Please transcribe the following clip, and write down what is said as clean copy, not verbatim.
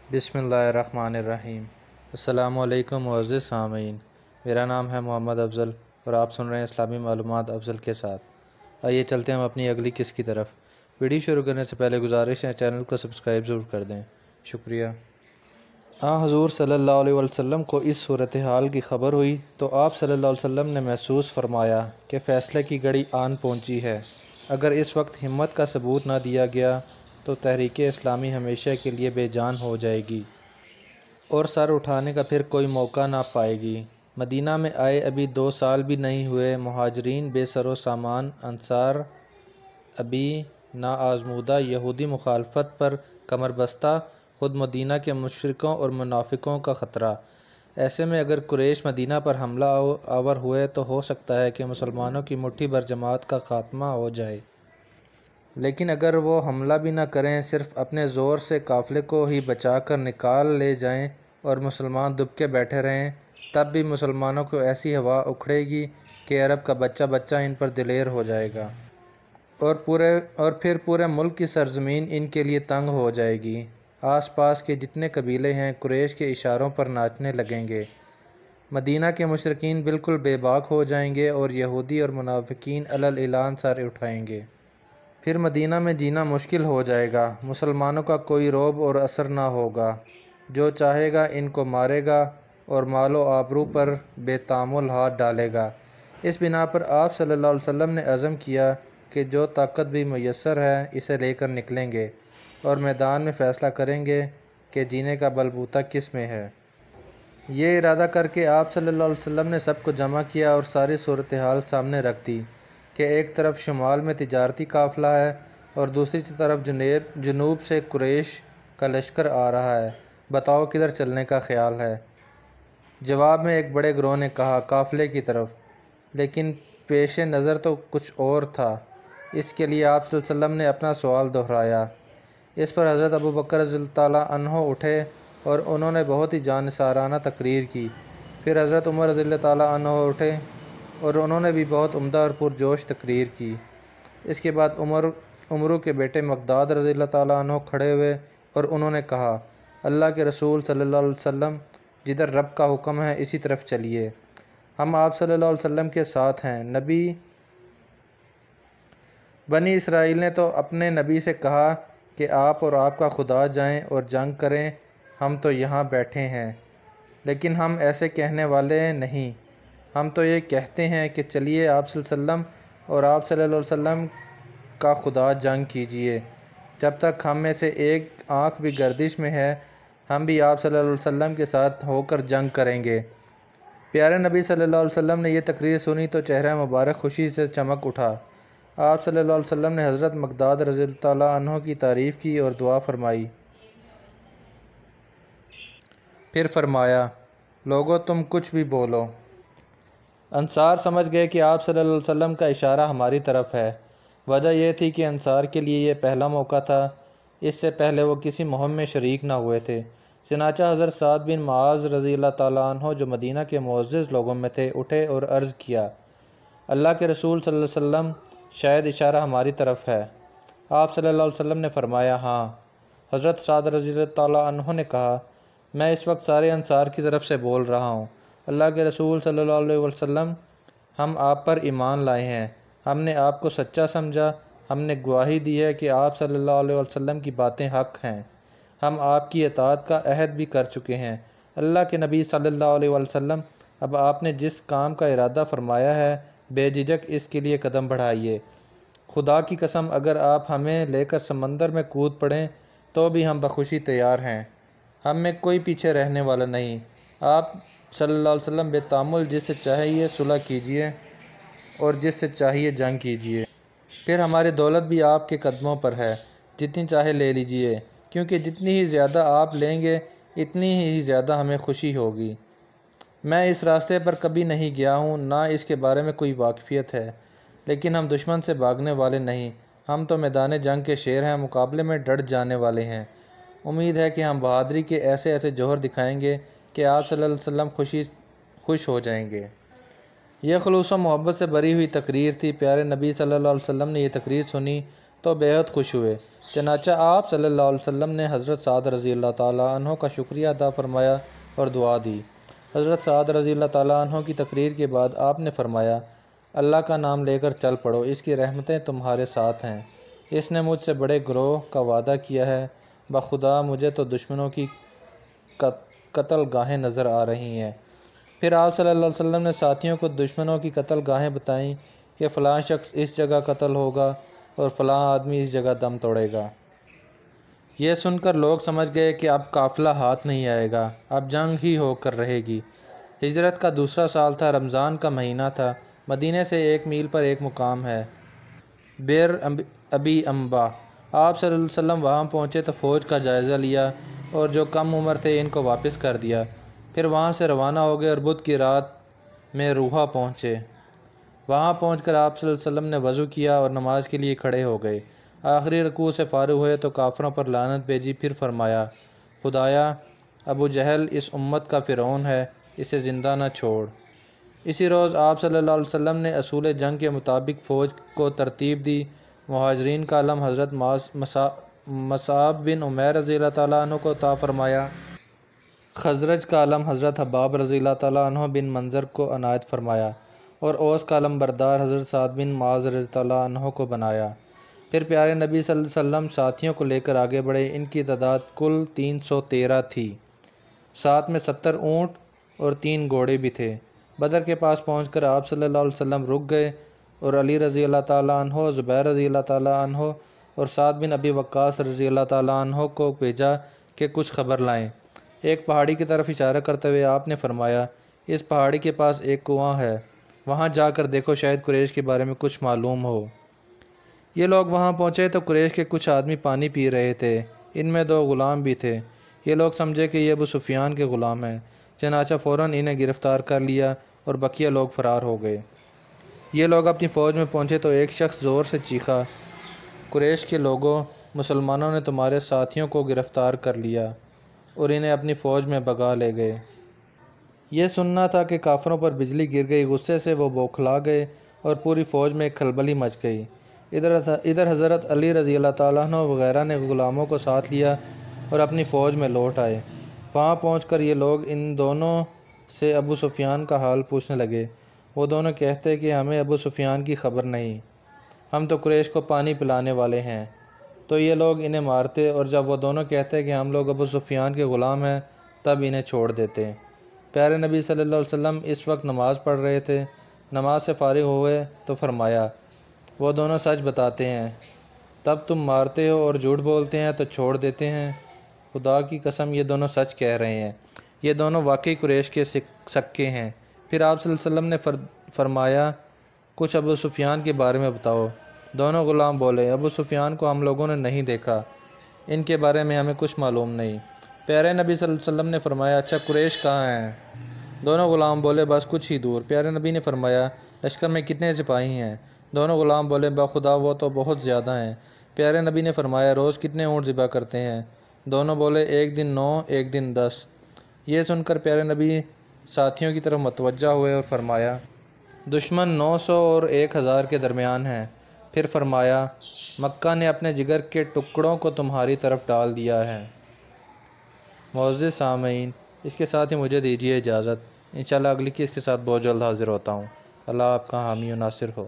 بسم اللہ الرحمن الرحیم۔ السلام علیکم معزز سامعین، میرا نام ہے محمد افضل اور آپ سن رہے ہیں اسلامی معلومات افضل کے ساتھ۔ آئیے چلتے ہیں ہم اپنی اگلی قسط کی طرف۔ ویڈیو شروع کرنے سے پہلے گزارش ہے چینل کو سبسکرائب ضرور کر دیں، شکریہ۔ حضور صلی اللہ علیہ وسلم کو اس صورتحال کی خبر ہوئی تو آپ صلی اللہ علیہ وسلم نے محسوس فرمایا کہ فیصلے کی گھڑی آن پہنچی ہے۔ اگر اس وقت ہمت کا ثبوت نہ دیا گیا تو تحریک اسلامی ہمیشہ کے لیے بے جان ہو جائے گی اور سر اٹھانے کا پھر کوئی موقع نہ پائے گی۔ مدینہ میں آئے ابھی 2 سال بھی نہیں ہوئے مہاجرین بے سر و سامان، انصار ابھی ناآزمودہ یہودی مخالفت پر کمر بستہ، خود مدینہ کے مشرکوں اور منافقوں کا خطرہ۔ ایسے میں اگر قریش مدینہ پر حملہ آور ہوئے تو ہو سکتا ہے کہ مسلمانوں کی مٹھی بھر جماعت کا خاتمہ ہو جائے۔ لیکن اگر وہ حملہ بھی نہ کریں، صرف اپنے زور سے قافلے کو ہی بچا کر نکال لے جائیں اور مسلمان دب کے بیٹھے رہیں، تب بھی مسلمانوں کو ایسی ہوا اکھڑے گی کہ عرب کا بچہ بچہ ان پر دلیر ہو جائے گا اور پھر پورے ملک کی سرزمین ان کے لیے تنگ ہو جائے گی۔ آس پاس کے جتنے قبیلے ہیں قریش کے اشاروں پر ناچنے لگیں گے۔ مدینہ کے مشرکین بالکل بے باک ہو جائیں گے اور یہودی اور منافقین علی الاعلان سر اٹھائیں گے۔ پھر مدینہ میں جینا مشکل ہو جائے گا، مسلمانوں کا کوئی رعب اور اثر نہ ہوگا، جو چاہے گا ان کو مارے گا اور مال و آبرو پر بے تامل ہاتھ ڈالے گا۔ اس بنا پر آپ صلی اللہ علیہ وسلم نے عزم کیا کہ جو طاقت بھی میسر ہے اسے لے کر نکلیں گے اور میدان میں فیصلہ کریں گے کہ جینے کا بلبوتا کس میں ہے۔ یہ ارادہ کر کے آپ صلی اللہ علیہ وسلم نے سب کو جمع کیا اور ساری صورتحال سامنے رکھ دی کہ ایک طرف شمال میں تجارتی قافلہ ہے اور دوسری طرف جنوب سے قریش کا لشکر آ رہا ہے، بتاؤ کدھر چلنے کا خیال ہے؟ جواب میں ایک بڑے گروہ نے کہا قافلے کی طرف، لیکن پیش نظر تو کچھ اور تھا۔ اس کے لیے آپ صلی اللہ علیہ وسلم نے اپنا سوال دہرایا۔ اس پر حضرت ابوبکر رضی اللہ تعالیٰ عنہ اٹھے اور انہوں نے بہت ہی جانثارانہ تقریر کی۔ پھر حضرت عمر رضی اللہ تعالیٰ عنہ اٹھے اور انہوں نے بھی بہت عمدہ اور پرجوش تقریر کی۔ اس کے بعد عمرو کے بیٹے مقداد رضی اللہ تعالیٰ عنہ کھڑے ہوئے اور انہوں نے کہا، اللہ کے رسول صلی اللہ علیہ وسلم، جدھر رب کا حکم ہے اسی طرف چلیے، ہم آپ صلی اللہ علیہ وسلم کے ساتھ ہیں۔ بنی اسرائیل نے تو اپنے نبی سے کہا کہ آپ اور آپ کا خدا جائیں اور جنگ کریں، ہم تو یہاں بیٹھے ہیں، لیکن ہم ایسے کہنے والے نہیں، ہم تو یہ کہتے ہیں کہ چلیے آپ صلی اللہ علیہ وسلم اور آپ صلی اللہ علیہ وسلم کا خدا جنگ کیجئے۔ جب تک ہم میں سے ایک آنکھ بھی گردش میں ہے ہم بھی آپ صلی اللہ علیہ وسلم کے ساتھ ہو کر جنگ کریں گے۔ پیارے نبی صلی اللہ علیہ وسلم نے یہ تقریر سنی تو چہرہ مبارک خوشی سے چمک اٹھا۔ آپ صلی اللہ علیہ وسلم نے حضرت مقداد رضی اللہ تعالیٰ عنہ کی تعریف کی اور دعا فرمائی۔ پھر فرمایا، لوگو تم کچھ بھی بولو۔ انصار سمجھ گئے کہ آپ صلی اللہ علیہ وسلم کا اشارہ ہماری طرف ہے۔ وجہ یہ تھی کہ انصار کے لیے یہ پہلا موقع تھا، اس سے پہلے وہ کسی مہم میں شریک نہ ہوئے تھے۔ چنانچہ حضرت سعد بن معاذ رضی اللہ تعالیٰ عنہ جو مدینہ کے معزز لوگوں میں تھے اٹھے اور عرض کیا، اللہ کے رسول صلی اللہ علیہ وسلم، شاید اشارہ ہماری طرف ہے۔ آپ صلی اللہ علیہ وسلم نے فرمایا، ہاں۔ حضرت سعد رضی اللہ تعالیٰ عنہ نے کہا، میں اس وقت سارے انصار کی طرف سے بول رہا ہوں، اللہ کے رسول صلی اللہ علیہ وسلم، ہم آپ پر ایمان لائے ہیں، ہم نے آپ کو سچا سمجھا، ہم نے گواہی دی ہے کہ آپ صلی اللہ علیہ وسلم کی باتیں حق ہیں، ہم آپ کی اطاعت کا عہد بھی کر چکے ہیں۔ اللہ کے نبی صلی اللہ علیہ وسلم، اب آپ نے جس کام کا ارادہ فرمایا ہے بے جھجک اس کے لیے قدم بڑھائیے۔ خدا کی قسم اگر آپ ہمیں لے کر سمندر میں کود پڑیں تو بھی ہم بخوشی تیار ہیں، ہم میں کوئی پیچھے رہنے والا نہیں۔ آپ صلی اللہ علیہ وسلم بے تامل جس سے چاہیے صلح کیجیے اور جس سے چاہیے جنگ کیجیے، پھر ہماری دولت بھی آپ کے قدموں پر ہے، جتنی چاہے لے لیجیے، کیونکہ جتنی ہی زیادہ آپ لیں گے اتنی ہی زیادہ ہمیں خوشی ہوگی۔ میں اس راستے پر کبھی نہیں گیا ہوں، نہ اس کے بارے میں کوئی واقفیت ہے، لیکن ہم دشمن سے بھاگنے والے نہیں، ہم تو میدان جنگ کے شیر ہیں، مقابلے میں ڈٹ جانے والے ہیں۔ امید ہے کہ ہم بہادری کے ایسے ایسے جوہر دکھائیں گے کہ آپ صلی اللہ علیہ وسلم خوش ہو جائیں گے۔ یہ خلوص و محبت سے بھری ہوئی تقریر تھی۔ پیارے نبی صلی اللہ علیہ وسلم نے یہ تقریر سنی تو بے حد خوش ہوئے۔ چنانچہ آپ صلی اللہ علیہ وسلم نے حضرت سعد رضی اللہ تعالیٰ عنہ کا شکریہ ادا فرمایا اور دعا دی۔ حضرت سعد رضی اللہ تعالیٰ عنہ کی تقریر کے بعد آپ نے فرمایا، اللہ کا نام لے کر چل پڑو، اس کی رحمتیں تمہارے ساتھ ہیں۔ اس نے مجھ سے بڑے گروہ کا وعدہ کیا ہے، بخدا مجھے تو دشمنوں کی قتل گاہیں نظر آ رہی ہیں۔ پھر آپ صلی اللہ علیہ وسلم نے ساتھیوں کو دشمنوں کی قتل گاہیں بتائیں کہ فلاں شخص اس جگہ قتل ہوگا اور فلاں آدمی اس جگہ دم توڑے گا۔ یہ سن کر لوگ سمجھ گئے کہ اب قافلہ ہاتھ نہیں آئے گا، اب جنگ ہی ہو کر رہے گی۔ ہجرت کا دوسرا سال تھا، رمضان کا مہینہ تھا۔ مدینے سے 1 میل پر ایک مقام ہے، بئر ابی امبا۔ آپ صلی اللہ علیہ وسلم وہاں پہنچے تو فوج کا جائزہ لیا اور جو کم عمر تھے ان کو واپس کر دیا۔ پھر وہاں سے روانہ ہو گئے اور بدھ کی رات میں روحا پہنچے۔ وہاں پہنچ کر آپ صلی اللہ علیہ وسلم نے وضو کیا اور نماز کے لیے کھڑے ہو گئے۔ آخری رکوع سے فارغ ہوئے تو کافروں پر لعنت بھیجی، پھر فرمایا، خدایا ابو جہل اس امت کا فرعون ہے، اسے زندہ نہ چھوڑ۔ اسی روز آپ صلی اللہ علیہ وسلم نے اصول جنگ کے مطابق فوج کو ترتیب دی۔ مہاجرین کا علم حضرت مصعب بن عمیر رضی اللہ تعالیٰ عنہ کو عطا فرمایا۔ خزرج کا علم حضرت حباب رضی اللہ تعالیٰ عنہ بن منظر کو عنایت فرمایا اور اوس کا علم بردار حضرت سعد بن معاذ رضی اللہ عنہ کو بنایا۔ پھر پیارے نبی صلی اللہ علیہ وسلم ساتھیوں کو لے کر آگے بڑھے۔ ان کی تعداد کل 313 تھی، ساتھ میں 70 اونٹ اور 3 گھوڑے بھی تھے۔ بدر کے پاس پہنچ کر آپ صلی اللہ علیہ وسلم رک گئے اور علی رضی اللہ تعالیٰ عنہ، زبیر رضی اللہ تعالیٰ عنہ اور سعد بن ابی وقاص رضی اللہ تعالیٰ عنہ کو بھیجا کہ کچھ خبر لائیں۔ ایک پہاڑی کی طرف اشارہ کرتے ہوئے آپ نے فرمایا، اس پہاڑی کے پاس ایک کنواں ہے، وہاں جا کر دیکھو، شاید قریش کے بارے میں کچھ معلوم ہو۔ یہ لوگ وہاں پہنچے تو قریش کے کچھ آدمی پانی پی رہے تھے، ان میں 2 غلام بھی تھے۔ یہ لوگ سمجھے کہ یہ ابو سفیان کے غلام ہیں، چنانچہ فوراً انہیں گرفتار کر لیا اور بقیہ لوگ فرار ہو گئے۔ یہ لوگ اپنی فوج میں پہنچے تو ایک شخص زور سے چیخا، قریش کے لوگوں، مسلمانوں نے تمہارے ساتھیوں کو گرفتار کر لیا اور انہیں اپنی فوج میں بھگا لے گئے۔ یہ سننا تھا کہ کافروں پر بجلی گر گئی، غصے سے وہ بوکھلا گئے اور پوری فوج میں ایک کھلبلی مچ گئی۔ ادھر حضرت علی رضی اللہ تعالیٰ عنہ وغیرہ نے غلاموں کو ساتھ لیا اور اپنی فوج میں لوٹ آئے۔ وہاں پہنچ کر یہ لوگ ان دونوں سے ابو سفیان کا حال پوچھنے لگے۔ وہ دونوں کہتے کہ ہمیں ابو سفیان کی خبر نہیں، ہم تو قریش کو پانی پلانے والے ہیں۔ تو یہ لوگ انہیں مارتے، اور جب وہ دونوں کہتے کہ ہم لوگ ابو سفیان کے غلام ہیں تب انہیں چھوڑ دیتے۔ پیارے نبی صلی اللہ علیہ وسلم اس وقت نماز پڑھ رہے تھے۔ نماز سے فارغ ہوئے تو فرمایا، وہ دونوں سچ بتاتے ہیں، تب تم مارتے ہو، اور جھوٹ بولتے ہیں تو چھوڑ دیتے ہیں۔ خدا کی قسم یہ دونوں سچ کہہ رہے ہیں، یہ دونوں واقعی قریش کے سکے ہیں۔ پھر آپ صلی اللہ علیہ وسلم نے فرمایا، کچھ ابو سفیان کے بارے میں بتاؤ۔ دونوں غلام بولے، ابو سفیان کو ہم لوگوں نے نہیں دیکھا، ان کے بارے میں ہمیں کچھ معلوم نہیں۔ پیارے نبی صلی اللہ علیہ وسلم نے فرمایا، اچھا قریش کہاں ہیں؟ دونوں غلام بولے، بس کچھ ہی دور۔ پیارے نبی نے فرمایا، لشکر میں کتنے سپاہی ہیں؟ دونوں غلام بولے، بخدا وہ تو بہت زیادہ ہیں۔ پیارے نبی نے فرمایا، روز کتنے اونٹ ذبح کرتے ہیں؟ دونوں بولے، ایک دن 9، ایک دن 10۔ یہ سن کر پیارے نبی ساتھیوں کی طرف متوجہ ہوئے اور فرمایا، دشمن 900 اور 1000 کے درمیان ہیں۔ پھر فرمایا، مکہ نے اپنے جگر کے ٹکڑوں کو تمہاری طرف ڈال دیا ہے۔ معزز سامعین، اس کے ساتھ ہی مجھے دیجیے اجازت، انشاءاللہ اگلی قسط کے ساتھ بہت جلد حاضر ہوتا ہوں۔ اللہ آپ کا حامی و ناصر ہو۔